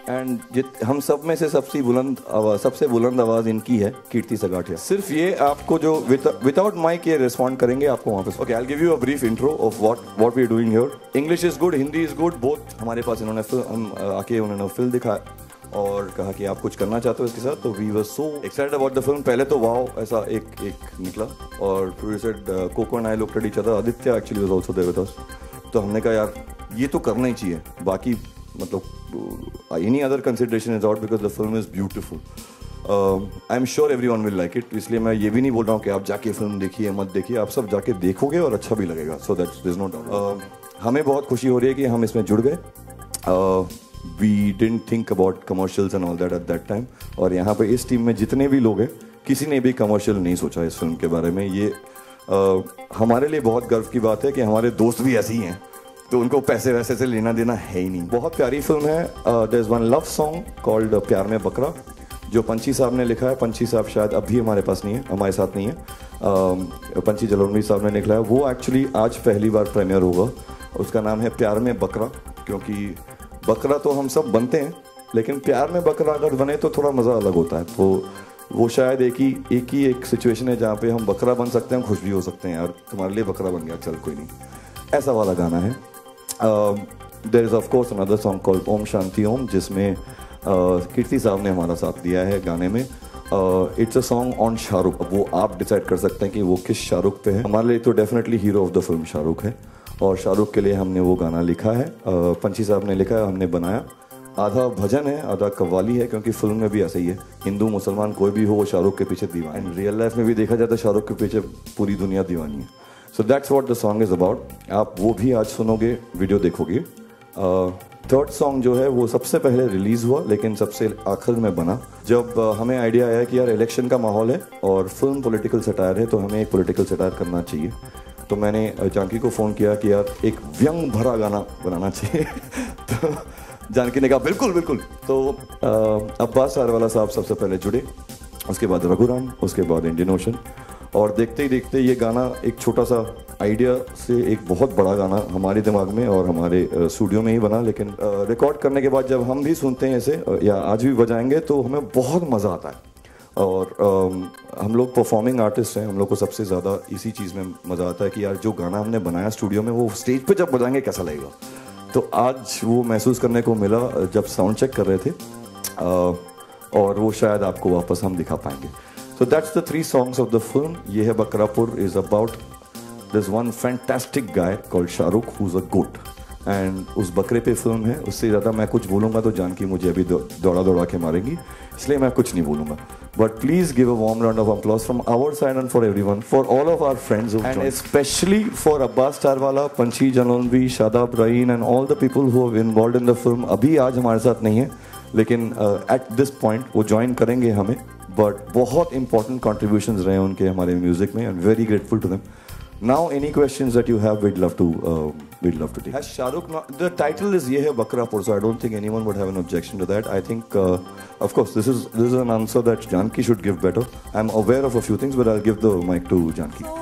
And हम सब में से सबसे बुलंद आवाज इनकी है, कीर्ति सगाठिया। सिर्फ ये आपको जो विदाउट माइक ये रिस्पॉन्ड करेंगे आपको वहाँ पे। Okay, I will give you a brief intro of what we are doing here. English is good, Hindi is good, both. हमारे पास इन्होंने आके उन्होंने फिल्म दिखाया और कहा कि आप कुछ करना चाहते हो इसके साथ, तो we were so excited about the film. पहले तो वाओ ऐसा एक निकला, और फिर said Coco and I looked at each other. Aditya actually was also there with us. तो हमने कहा यार ये तो करना ही चाहिए, बाकी मतलब any other consideration is out because the film is beautiful. I am sure everyone will like it. इसलिए मैं ये भी नहीं बोल रहा हूँ कि आप जाके फिल्म देखिए मत देखिए, आप सब जाके देखोगे और अच्छा भी लगेगा। So that's there is no doubt. हमें बहुत खुशी हो रही है कि हम इसमें जुड़ गए। We didn't think about commercials and all that at that time. और यहाँ पे इस टीम में जितने भी लोग हैं, किसी ने भी कमर्शियल नहीं सोचा इस फिल्म के बारे में। ये हमारे लिए बहुत गर्व की बात है कि हमारे दोस्त भी ऐसे ही हैं, तो उनको पैसे वैसे से लेना देना है ही नहीं। बहुत प्यारी फिल्म है। There is one love song called प्यार में बकरा, जो पंची साहब ने लिखा है। पंची साहब शायद अभी हमारे पास नहीं है, हमारे साथ नहीं है। पंची जलोनवी साहब ने लिखा है। वो एक्चुअली आज पहली बार प्रीमियर होगा। उसका नाम है प्यार में बकरा, क्योंकि बकरा तो हम सब बनते हैं, लेकिन प्यार में बकरा अगर बने तो थोड़ा मज़ा अलग होता है। तो वो शायद एक सिचुएशन है जहाँ पे हम बकरा बन सकते हैं, खुश भी हो सकते हैं। यार तुम्हारे लिए बकरा बन गया, चल कोई नहीं, ऐसा वाला गाना है। There is of course another song called Om Shanti Om, जिसमें कीर्ति साहब ने हमारा साथ दिया है गाने में। It's a song on Shahrukh. वो आप डिसाइड कर सकते हैं कि वो किस शाहरुख पे है। हमारे लिए तो definitely hero of the film Shahrukh है, और शाहरुख के लिए हमने वो गाना लिखा है। पंची साहब ने लिखा है, हमने बनाया। आधा भजन है, आधा कव्वाली है, क्योंकि फिल्म में भी ऐसा ही है। हिंदू मुसलमान कोई भी हो, वो शाहरुख के पीछे दीवाना है। रियल लाइफ में भी देखा जाए तो शाहरुख के पीछे पूरी दुनिया दीवानी है। So that's what the song is about. आप वो भी आज सुनोगे, वीडियो देखोगे। थर्ड सॉन्ग जो है वो सबसे पहले रिलीज़ हुआ, लेकिन सबसे आखिर में बना जब हमें आइडिया आया कि यार इलेक्शन का माहौल है और फिल्म पॉलिटिकल सटायर है, तो हमें एक पॉलिटिकल सटायर करना चाहिए। तो मैंने जानकी को फ़ोन किया कि यार एक व्यंग भरा गाना बनाना चाहिए। तो जानकी ने कहा बिल्कुल बिल्कुल। तो अब्बास सारवाला साहब सबसे पहले जुड़े, उसके बाद रघुराम, उसके बाद इंडियन ओशन, और देखते ही देखते ये गाना एक छोटा सा आइडिया से एक बहुत बड़ा गाना हमारे दिमाग में और हमारे स्टूडियो में ही बना। लेकिन रिकॉर्ड करने के बाद जब हम भी सुनते हैं इसे, या आज भी बजाएंगे, तो हमें बहुत मज़ा आता है। और हम लोग परफॉर्मिंग आर्टिस्ट हैं, हम लोग को सबसे ज़्यादा इसी चीज़ में मज़ा आता है कि यार जो गाना हमने बनाया स्टूडियो में, वो स्टेज पे जब बजाएंगे कैसा लगेगा। तो आज वो महसूस करने को मिला जब साउंड चेक कर रहे थे, और वो शायद आपको वापस हम दिखा पाएंगे। So that's the 3 songs of the film. ये है Bakrapur is about this one fantastic guy called Shahrukh who is a goat, and उस बकरे पे फिल्म है। उससे ज़्यादा मैं कुछ बोलूँगा तो जानकी मुझे अभी दौड़ा के मारेंगी, इसलिए मैं कुछ नहीं बोलूँगा। But please give a warm round of applause from our side and for everyone, for all of our friends who joined, and especially for Abbas Starwala, Panchi Janonvi, Shadab Rain and all the people who are involved in the film. अभी आज हमारे साथ नहीं है, लेकिन at this point वो join करेंगे हमें, but बहुत important contributions रहे उनके हमारे music में, and very grateful to them. Now any questions that you have, we'd love to take. Has Shahrukh the title is ये है Bakrapur, so I don't think anyone would have an objection to that. I think of course this is an answer that Janki should give better. I'm aware of a few things, but I'll give the mic to Janki. So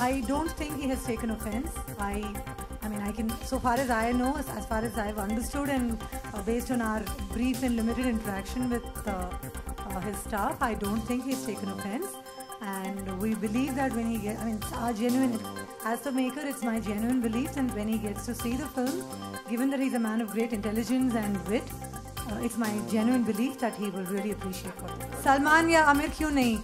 I don't think he has taken offense. I mean, I can, so far as I know, as far as I've understood, and based on our brief and limited interaction with his staff, I don't think he's taken offense. And we believe that when he gets, I mean, it's our genuine, as the maker, it's my genuine belief, and when he gets to see the film, given that he's a man of great intelligence and wit, it's my genuine belief that he will really appreciate what it is. Salman या आमिर क्यों नहीं?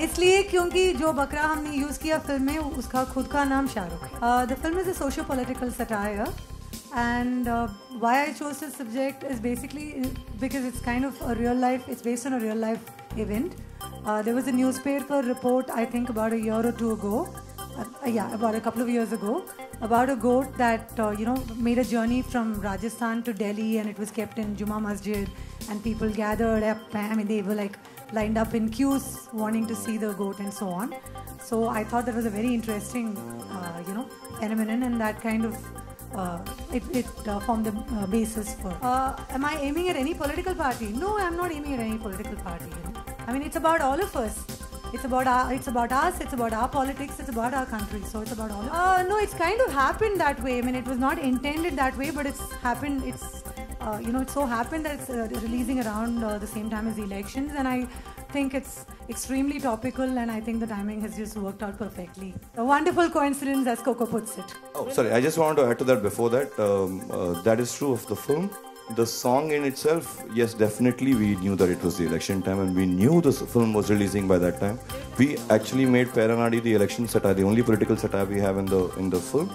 इसलिए क्योंकि जो बकरा हमने use किया film में, उसका खुद का नाम शाहरुख है। The film is a socio-political satire, and why I chose this subject is basically because it's kind of a real life, it's based on a real life event. There was a newspaper report, I think about a year or two ago, about a couple of years ago, about a goat that made a journey from Rajasthan to Delhi, and it was kept in Juma Masjid, and people gathered up. I mean, they were like lined up in queues wanting to see the goat and so on. So I thought that was a very interesting phenomenon, and that kind of it formed the basis for. Am I aiming at any political party? No, I'm not aiming at any political party. I mean, it's about all of us. It's about us. It's about our politics. It's about our country. So it's about all of us. No, it's kind of happened that way. I mean, it was not intended that way, but it's happened. It's you know, it so happened that it's releasing around the same time as the elections, and I think it's extremely topical, and I think the timing has just worked out perfectly. A wonderful coincidence, as Coco puts it. Oh, sorry, I just wanted to add to that before that. That is true of the film. The song in itself, yes, definitely we knew that it was the election time, and we knew the film was releasing by that time. We actually made Peranadi the election satire, the only political satire we have in the film.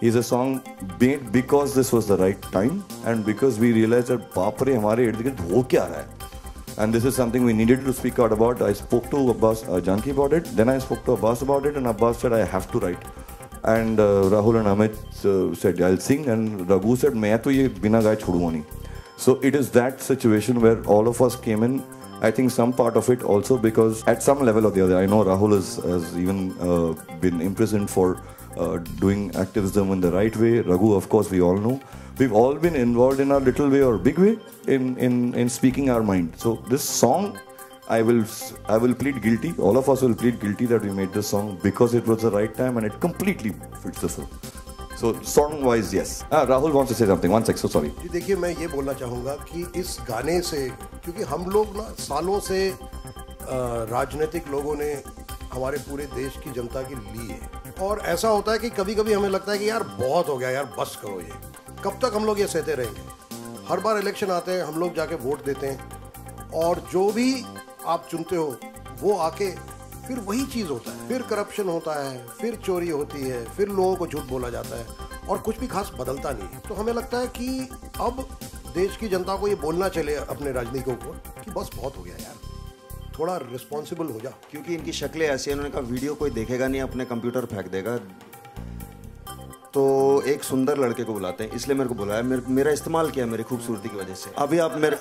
Is a song made because this was the right time, and because we realized that बाप रे हमारे इर्द गिर्द हो क्या रहा है. And this is something we needed to speak out about. I spoke to Abbas Janki about it. Then I spoke to Abbas about it, and Abbas said I have to write. And Rahul and Amit said I'll sing, and Raghu said मैं तो ये बिना गाए छोड़ूंगा नहीं. So it is that situation where all of us came in. I think some part of it also because at some level or the other, I know Rahul has even been imprisoned for doing activism in the right way. Raghu, of course, we all know. We've all been involved in our little way or big way in speaking our mind. So this song, I will plead guilty. All of us will plead guilty that we made this song because it was the right time and it completely fits the film. So song-wise, yes. Rahul wants to say something. One sec. So sorry. जी देखिए, मैं ये बोलना चाहूँगा कि इस गाने से, क्योंकि हम लोग ना सालों से राजनीतिक लोगों ने हमारे पूरे देश की जनता की ली है, और ऐसा होता है कि कभी कभी हमें लगता है कि यार बहुत हो गया यार, बस करो, ये कब तक हम लोग ये सहते रहेंगे. हर बार इलेक्शन आते हैं, हम लोग जाके वोट देते हैं, और जो भी आप चुनते हो वो आके फिर वही चीज़ होता है, फिर करप्शन होता है, फिर चोरी होती है, फिर लोगों को झूठ बोला जाता है, और कुछ भी खास बदलता नहीं है. तो हमें लगता है कि अब देश की जनता को ये बोलना चले अपने राजनीतिकों को कि बस बहुत हो गया यार, थोड़ा रिस्पॉन्सिबल हो जा. क्योंकि इनकी शक्लें ऐसी हैं, उन्होंने कहा वीडियो कोई देखेगा नहीं, अपने कंप्यूटर फेंक देगा, तो एक सुंदर लड़के को बुलाते हैं, इसलिए मेरे को बुलाया, मेरा इस्तेमाल किया मेरी खूबसूरती की वजह से.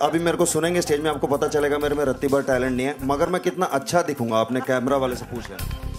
अभी मेरे को सुनेंगे स्टेज में, आपको पता चलेगा मेरे में रत्ती भर टैलेंट नहीं है, मगर मैं कितना अच्छा दिखूंगा, आपने कैमरा वाले से पूछ लेना.